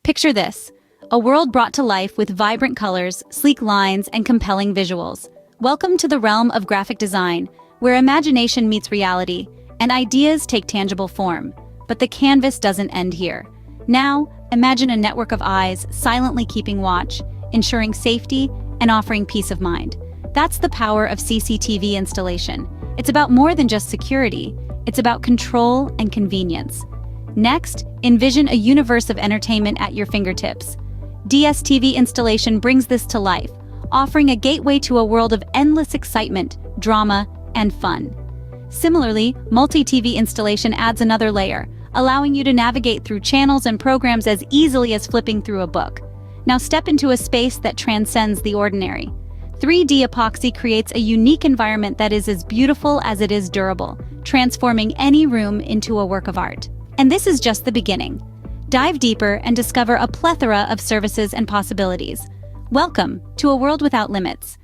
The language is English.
Picture this, a world brought to life with vibrant colors, sleek lines, and compelling visuals. Welcome to the realm of graphic design, where imagination meets reality, and ideas take tangible form. But the canvas doesn't end here. Now, imagine a network of eyes silently keeping watch, ensuring safety and offering peace of mind. That's the power of CCTV installation. It's about more than just security. It's about control and convenience. Next, envision a universe of entertainment at your fingertips. DSTV installation brings this to life, offering a gateway to a world of endless excitement, drama, and fun. Similarly, multi-TV installation adds another layer, allowing you to navigate through channels and programs as easily as flipping through a book. Now step into a space that transcends the ordinary. 3D epoxy creates a unique environment that is as beautiful as it is durable, transforming any room into a work of art. And this is just the beginning. Dive deeper and discover a plethora of services and possibilities. Welcome to a world without limits.